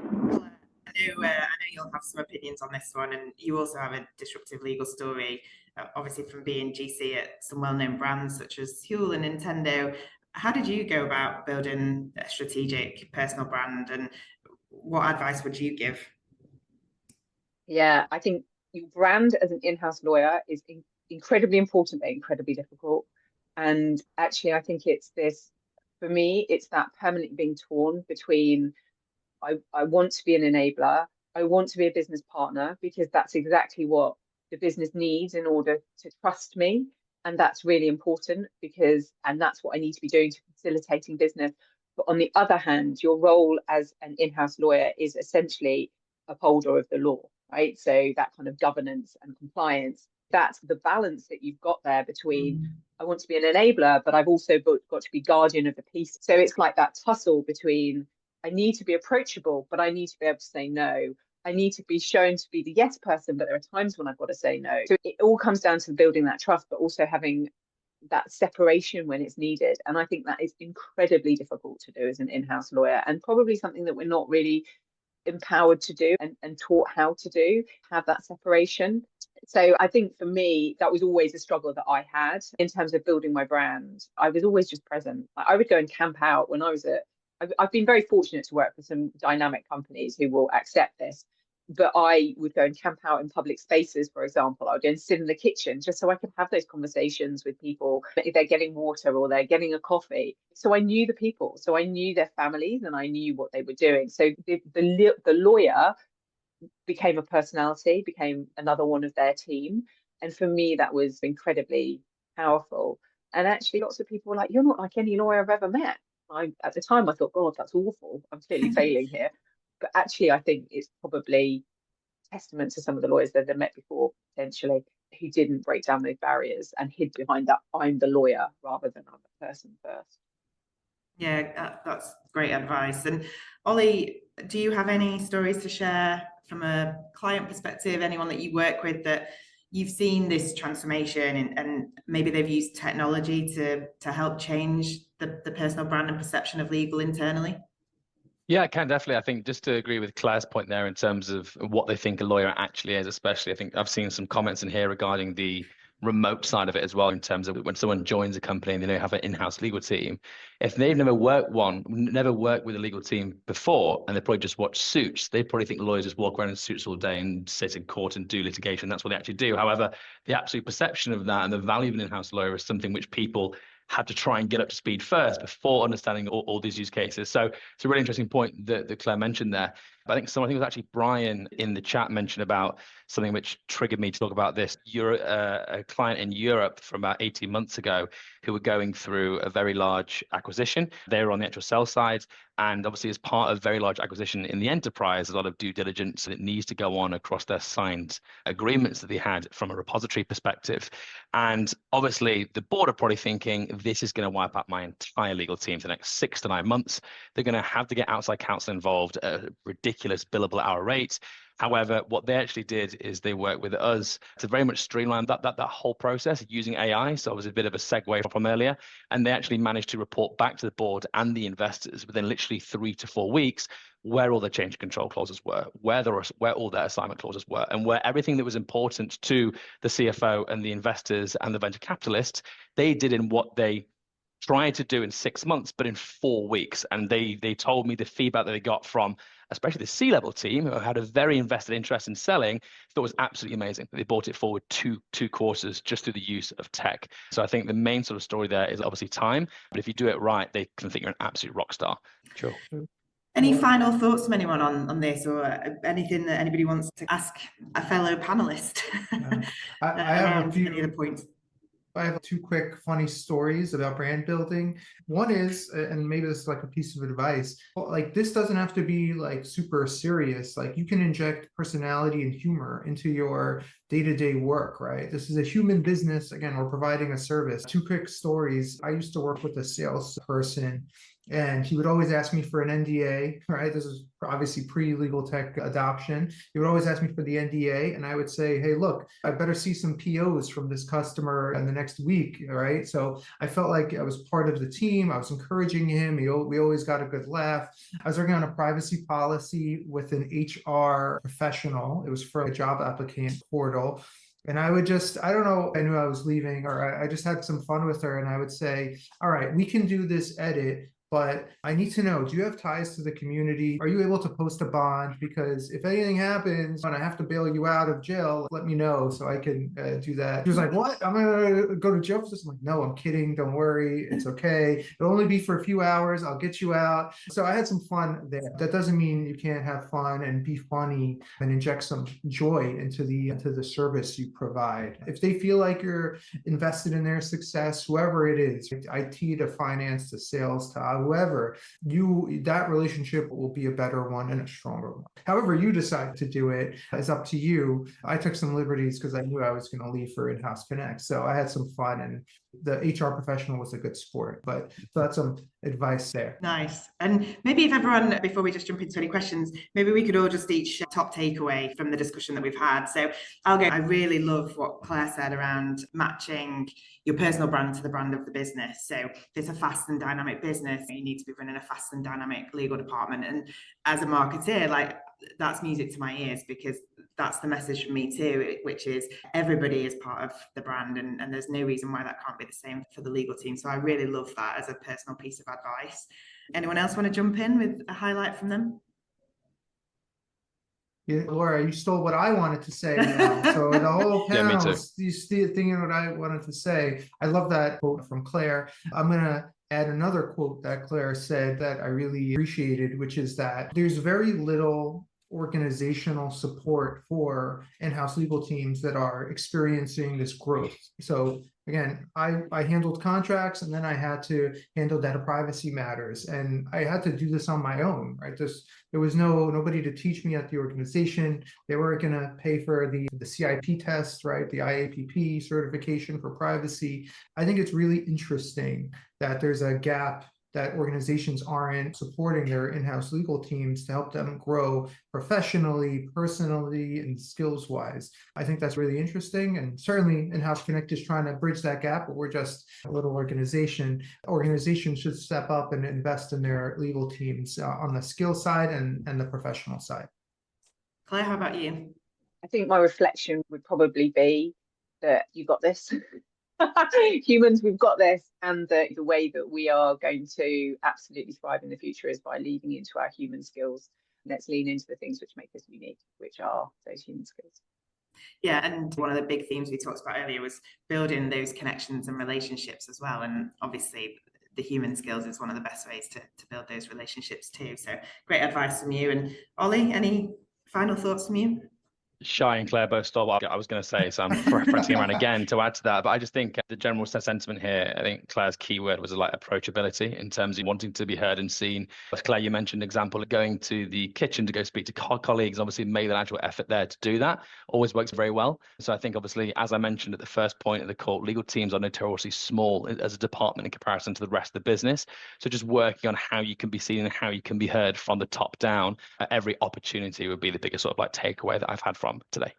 [SPEAKER 2] I know you'll have some opinions on this one, and you also have a disruptive legal story, obviously from being GC at some well-known brands such as Huel and Nintendo. How did you go about building a strategic personal brand, and what advice would you give?
[SPEAKER 3] Yeah, I think your brand as an in-house lawyer is incredibly important, but incredibly difficult. And actually, I think it's this, for me, it's that permanently being torn between, I want to be an enabler, I want to be a business partner, because that's exactly what the business needs in order to trust me. And that's really important, and that's what I need to be doing to facilitating business. But on the other hand, your role as an in-house lawyer is essentially upholder of the law, right? So that kind of governance and compliance, that's the balance that you've got there between, I want to be an enabler, but I've also got to be guardian of the peace. So it's like that tussle between, I need to be approachable, but I need to be able to say no. I need to be shown to be the yes person, but there are times when I've got to say no. So it all comes down to building that trust, but also having that separation when it's needed. And I think that is incredibly difficult to do as an in-house lawyer, and probably something that we're not really empowered to do and taught how to do, have that separation. So I think for me, that was always a struggle that I had in terms of building my brand. I was always just present. I would go and camp out when I was I've been very fortunate to work for some dynamic companies who will accept this. But I would go and camp out in public spaces, for example. I would go and sit in the kitchen just so I could have those conversations with people if they're getting water or they're getting a coffee. So I knew the people, so I knew their families, and I knew what they were doing. So the lawyer became a personality, became another one of their team. And for me, that was incredibly powerful. And actually, lots of people were like, "You're not like any lawyer I've ever met." At the time, I thought, God, that's awful. I'm clearly failing here. But actually, I think it's probably testament to some of the lawyers that I've met before, potentially, who didn't break down those barriers and hid behind that, I'm the lawyer, rather than I'm the person first.
[SPEAKER 2] Yeah, that's great advice. And Olly, do you have any stories to share from a client perspective, anyone that you work with that you've seen this transformation and maybe they've used technology to help change the personal brand and perception of legal internally?
[SPEAKER 4] Yeah, I can definitely. I think just to agree with Claire's point there in terms of what they think a lawyer actually is, especially, I think I've seen some comments in here regarding the remote side of it as well, in terms of when someone joins a company and they don't have an in-house legal team. If they've never worked with a legal team before, and they probably just watch Suits, they probably think lawyers just walk around in suits all day and sit in court and do litigation. That's what they actually do. However, the absolute perception of that and the value of an in-house lawyer is something which people had to try and get up to speed first before understanding all these use cases. So it's a really interesting point that Claire mentioned there. But I think it was actually Brian in the chat mentioned about something which triggered me to talk about this. You're a client in Europe from about 18 months ago who were going through a very large acquisition. They were on the actual sell side. And obviously, as part of very large acquisition in the enterprise, a lot of due diligence that needs to go on across their signed agreements that they had from a repository perspective. And obviously, the board are probably thinking, this is going to wipe out my entire legal team for the next 6 to 9 months. They're going to have to get outside counsel involved at a ridiculous billable hour rate. However, what they actually did is they worked with us to very much streamline that whole process using AI. So it was a bit of a segue from earlier. And they actually managed to report back to the board and the investors within literally 3 to 4 weeks where all the change control clauses were, where all their assignment clauses were, and where everything that was important to the CFO and the investors and the venture capitalists, they did in what they tried to do in 6 months, but in 4 weeks. And they told me the feedback that they got from especially the C-level team, who had a very invested interest in selling, thought was absolutely amazing. They brought it forward two quarters just through the use of tech. So I think the main sort of story there is obviously time, but if you do it right, they can think you're an absolute rock star. Sure.
[SPEAKER 2] Any final thoughts from anyone on this, or anything that anybody wants to ask a fellow panelist?
[SPEAKER 1] I have a few
[SPEAKER 2] any other points.
[SPEAKER 1] I have 2 quick funny stories about brand building. One is, and maybe this is like a piece of advice, like this doesn't have to be like super serious. Like you can inject personality and humor into your day-to-day work, right? This is a human business. Again, we're providing a service. 2 quick stories. I used to work with a salesperson, and he would always ask me for an NDA, right? This is obviously pre-legal tech adoption. He would always ask me for the NDA, and I would say, hey, look, I better see some POs from this customer in the next week, right? So I felt like I was part of the team. I was encouraging him. We always got a good laugh. I was working on a privacy policy with an HR professional. It was for a job applicant portal. And I would just, I don't know, I knew I was leaving, or I just had some fun with her. And I would say, all right, we can do this edit, but I need to know, do you have ties to the community? Are you able to post a bond? Because if anything happens and I have to bail you out of jail, let me know so I can do that. She was like, what? I'm going to go to jail for this? I'm like, no, I'm kidding. Don't worry. It's okay. It'll only be for a few hours. I'll get you out. So I had some fun there. That doesn't mean you can't have fun and be funny and inject some joy into the service you provide. If they feel like you're invested in their success, whoever it is, IT to finance to sales to whoever, that relationship will be a better one and a stronger one. However you decide to do it is up to you. I took some liberties because I knew I was going to leave for In-House Connect. So I had some fun, and the HR professional was a good sport. But so that's some advice there.
[SPEAKER 2] Nice. And maybe if everyone, before we just jump into any questions, maybe we could all just each top takeaway from the discussion that we've had. So I'll go. I really love what Claire said around matching your personal brand to the brand of the business. So if it's a fast and dynamic business, you need to be running a fast and dynamic legal department. And as a marketeer, like, that's music to my ears, because that's the message from me too, which is everybody is part of the brand, and there's no reason why that can't be the same for the legal team. So I really love that as a personal piece of advice. Anyone else want to jump in with a highlight from them?
[SPEAKER 1] Yeah, Laura, you stole what I wanted to say now. So the whole panel,
[SPEAKER 4] Yeah, me
[SPEAKER 1] you still thinking what I wanted to say. I love that quote from Claire. I'm going to add another quote that Claire said that I really appreciated, which is that there's very little organizational support for in-house legal teams that are experiencing this growth. So again, I handled contracts, and then I had to handle data privacy matters, and I had to do this on my own, right? There was nobody to teach me at the organization. They weren't going to pay for the CIP test, right? The IAPP certification for privacy. I think it's really interesting that there's a gap that organizations aren't supporting their in-house legal teams to help them grow professionally, personally, and skills-wise. I think that's really interesting, and certainly In-House Connect is trying to bridge that gap, but we're just a little organization. Organizations should step up and invest in their legal teams on the skill side and the professional side.
[SPEAKER 2] Claire, how about you?
[SPEAKER 3] I think my reflection would probably be that you got this. Humans, we've got this, and the way that we are going to absolutely thrive in the future is by leaning into our human skills. Let's lean into the things which make us unique, which are those human skills.
[SPEAKER 2] Yeah, and one of the big themes we talked about earlier was building those connections and relationships as well. And obviously, the human skills is one of the best ways to build those relationships too. So great advice from you. And Ollie, any final thoughts from you?
[SPEAKER 4] Shai and Claire both stole what I was going to say, so I'm pressing around again to add to that. But I just think the general sentiment here, I think Claire's keyword was like approachability in terms of wanting to be heard and seen. As Claire, you mentioned an example of going to the kitchen to go speak to colleagues, obviously made an actual effort there to do that. Always works very well. So I think obviously, as I mentioned at the first point of the call, legal teams are notoriously small as a department in comparison to the rest of the business. So just working on how you can be seen and how you can be heard from the top down at every opportunity would be the biggest sort of like takeaway that I've had from today.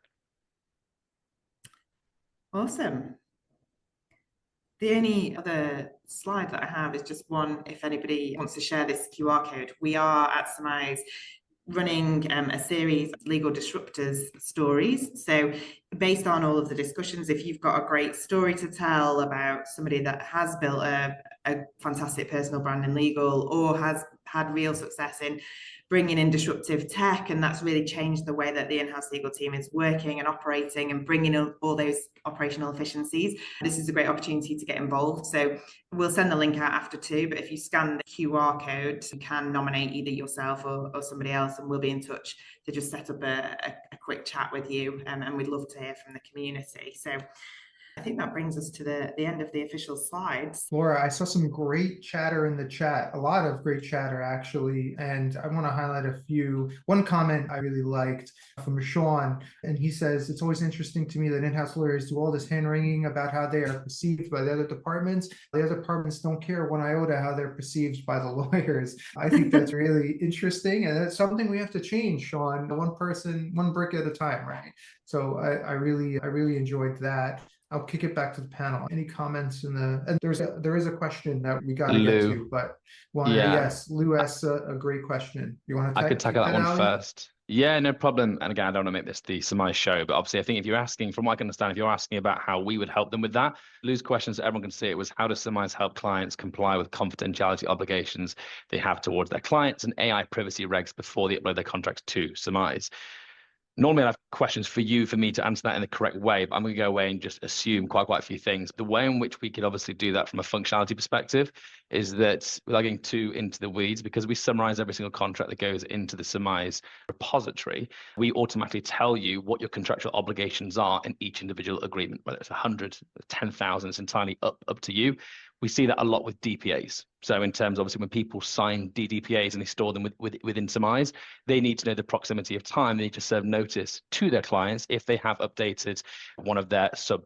[SPEAKER 2] Awesome. The only other slide that I have is just one, if anybody wants to share this QR code. We are at Summize running a series of legal disruptors stories. So based on all of the discussions, if you've got a great story to tell about somebody that has built a fantastic personal brand in legal or has had real success in bringing in disruptive tech, and that's really changed the way that the in-house legal team is working and operating and bringing in all those operational efficiencies, this is a great opportunity to get involved. So we'll send the link out after too, but if you scan the QR code, you can nominate either yourself or somebody else, and we'll be in touch to just set up a quick chat with you, and we'd love to hear from the community. So I think that brings us to the end of the official slides.
[SPEAKER 1] Laura, I saw some great chatter in the chat, a lot of great chatter actually, and I want to highlight a few. One comment I really liked from Sean, and he says, it's always interesting to me that in-house lawyers do all this hand-wringing about how they are perceived by the other departments. The other departments don't care one iota how they're perceived by the lawyers. I think that's really interesting, and that's something we have to change, Sean, one person, one brick at a time, right? So I really enjoyed that. I'll kick it back to the panel. Any comments in the, and there is a question that we got to get to, but yes, Lou asked a great question. You want to
[SPEAKER 4] I could tackle that one
[SPEAKER 1] Olly?
[SPEAKER 4] first. Yeah, no problem. And again, I don't want to make this the Summize show, but obviously I think if you're asking, from what I can understand, if you're asking about how we would help them with that, Lou's question so everyone can see it was, how does Summize help clients comply with confidentiality obligations they have towards their clients and AI privacy regs before they upload their contracts to Summize? Normally, I have questions for you, for me to answer that in the correct way, but I'm going to go away and just assume quite a few things. The way in which we could obviously do that from a functionality perspective is that, without getting too into the weeds, because we summarize every single contract that goes into the Summize repository, we automatically tell you what your contractual obligations are in each individual agreement, whether it's 100, 10,000, it's entirely up to you. We see that a lot with DPAs. So in terms, obviously, when people sign DDPAs and they store them within Summize, they need to know the proximity of time. They need to serve notice to their clients if they have updated one of their sub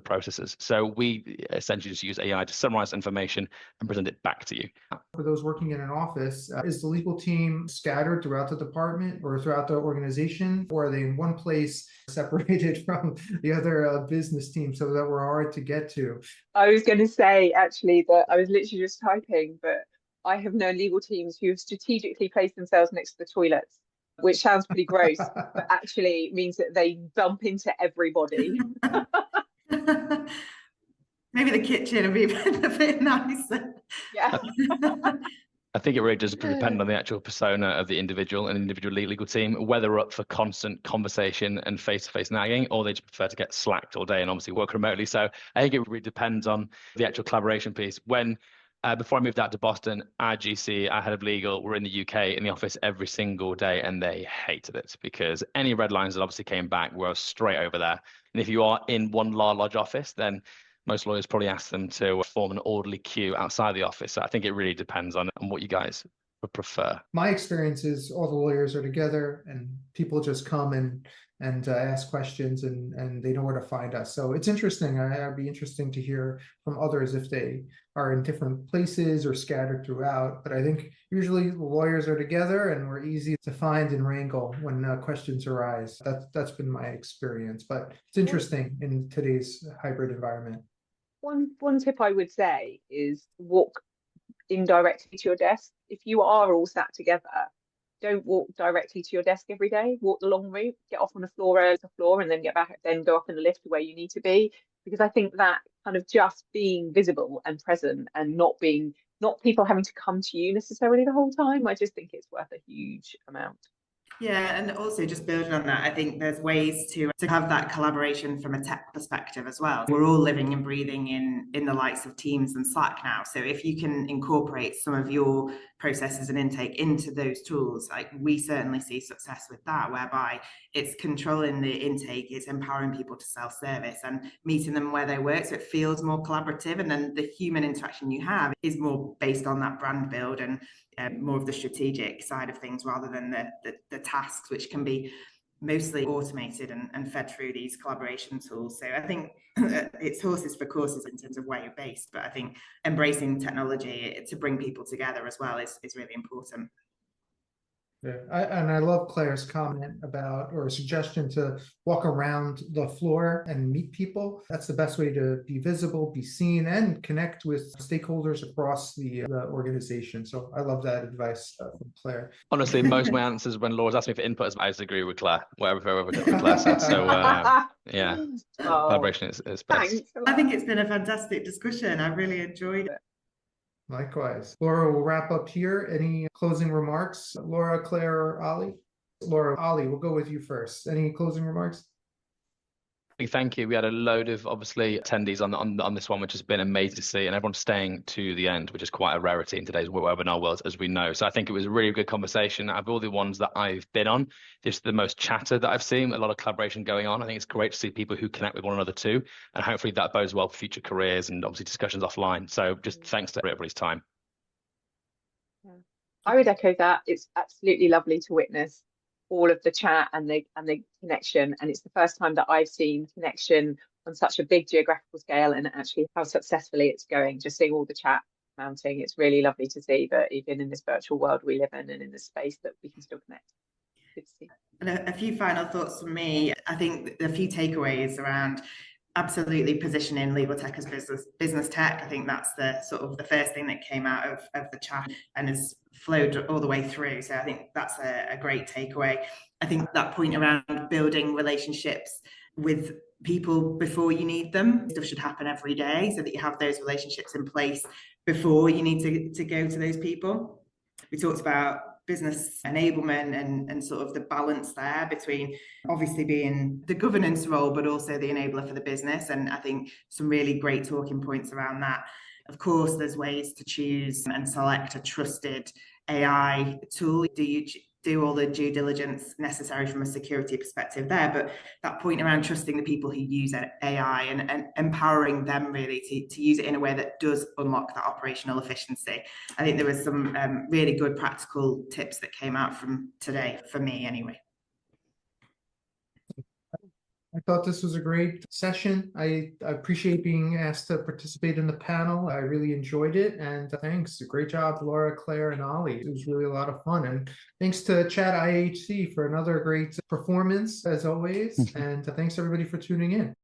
[SPEAKER 4] processes. So we essentially just use AI to summarize information and present it back to you.
[SPEAKER 1] For those working in an office, is the legal team scattered throughout the department or throughout the organization, or are they in one place separated from the other business team so that we're hard to get to?
[SPEAKER 3] I was going to say actually that I was literally just typing, but I have known legal teams who have strategically placed themselves next to the toilets, which sounds pretty gross, but actually means that they bump into everybody.
[SPEAKER 2] Maybe the kitchen would be a bit nicer.
[SPEAKER 3] Yeah.
[SPEAKER 4] I think it really does depend on the actual persona of the individual and individual legal team, whether up for constant conversation and face-to-face nagging, or they just prefer to get slacked all day and obviously work remotely. So I think it really depends on the actual collaboration piece. When before I moved out to Boston, our GC, our head of legal, were in the UK in the office every single day, and they hated it because any red lines that obviously came back were straight over there. And if you are in one large office, then most lawyers probably ask them to form an orderly queue outside the office. So I think it really depends on what you guys would prefer.
[SPEAKER 1] My experience is all the lawyers are together and people just come and ask questions and they know where to find us. So it's interesting. It'd be interesting to hear from others if they are in different places or scattered throughout. But I think usually the lawyers are together and we're easy to find and wrangle when questions arise. That's been my experience. But it's interesting in today's hybrid environment.
[SPEAKER 3] One tip I would say is walk indirectly to your desk. If you are all sat together, don't walk directly to your desk every day. Walk the long route, get off on the floor, and then get back, then go up in the lift to where you need to be. Because I think that kind of just being visible and present and not people having to come to you necessarily the whole time, I just think it's worth a huge amount.
[SPEAKER 2] Yeah, and also just building on that, I think there's ways to have that collaboration from a tech perspective as well. We're all living and breathing in the likes of Teams and Slack now. So if you can incorporate some of your processes and intake into those tools, like we certainly see success with that, whereby it's controlling the intake, it's empowering people to self-service and meeting them where they work. So it feels more collaborative. And then the human interaction you have is more based on that brand build and more of the strategic side of things rather than the tasks, which can be mostly automated and fed through these collaboration tools. So I think it's horses for courses in terms of where you're based, but I think embracing technology to bring people together as well is really important.
[SPEAKER 1] Yeah, I love Claire's comment about, or a suggestion to walk around the floor and meet people. That's the best way to be visible, be seen, and connect with stakeholders across the organization. So I love that advice from Claire.
[SPEAKER 4] Honestly, most of my answers when Laura's asked me for input, I just agree with Claire, whatever Claire said. So yeah, collaboration is best.
[SPEAKER 3] Thanks.
[SPEAKER 2] I think it's been a fantastic discussion. I really enjoyed it.
[SPEAKER 1] Likewise. Laura, we'll wrap up here. Any closing remarks? Laura, Claire, or Ollie? Laura, Ollie, we'll go with you first. Any closing remarks?
[SPEAKER 4] Thank you. We had a load of obviously attendees on this one, which has been amazing to see, and everyone's staying to the end, which is quite a rarity in today's webinar world, as we know. So I think it was a really good conversation. Out of all the ones that I've been on, this is the most chatter that I've seen, a lot of collaboration going on. I think it's great to see people who connect with one another too, and hopefully that bodes well for future careers and obviously discussions offline. So just thanks to everybody's time.
[SPEAKER 3] I would echo that. It's absolutely lovely to witness all of the chat and the connection, and it's the first time that I've seen connection on such a big geographical scale and actually how successfully it's going. Just seeing all the chat mounting, it's really lovely to see that even in this virtual world we live in and in this space that we can still connect. Good to see.
[SPEAKER 2] And a few final thoughts from me. I think a few takeaways around absolutely positioning legal tech as business tech. I think that's the sort of the first thing that came out of the chat and has flowed all the way through. So I think that's a great takeaway. I think that point around building relationships with people before you need them, stuff should happen every day so that you have those relationships in place before you need to go to those people. We talked about business enablement and sort of the balance there between obviously being the governance role, but also the enabler for the business. And I think some really great talking points around that. Of course, there's ways to choose and select a trusted AI tool. Do you do all the due diligence necessary from a security perspective there? But that point around trusting the people who use AI and empowering them really to use it in a way that does unlock that operational efficiency. I think there was some really good practical tips that came out from today, for me anyway.
[SPEAKER 1] I thought this was a great session. I appreciate being asked to participate in the panel. I really enjoyed it, and thanks. Great job, Laura, Claire, and Ollie. It was really a lot of fun. And thanks to Chat IHC for another great performance, as always. And thanks everybody for tuning in.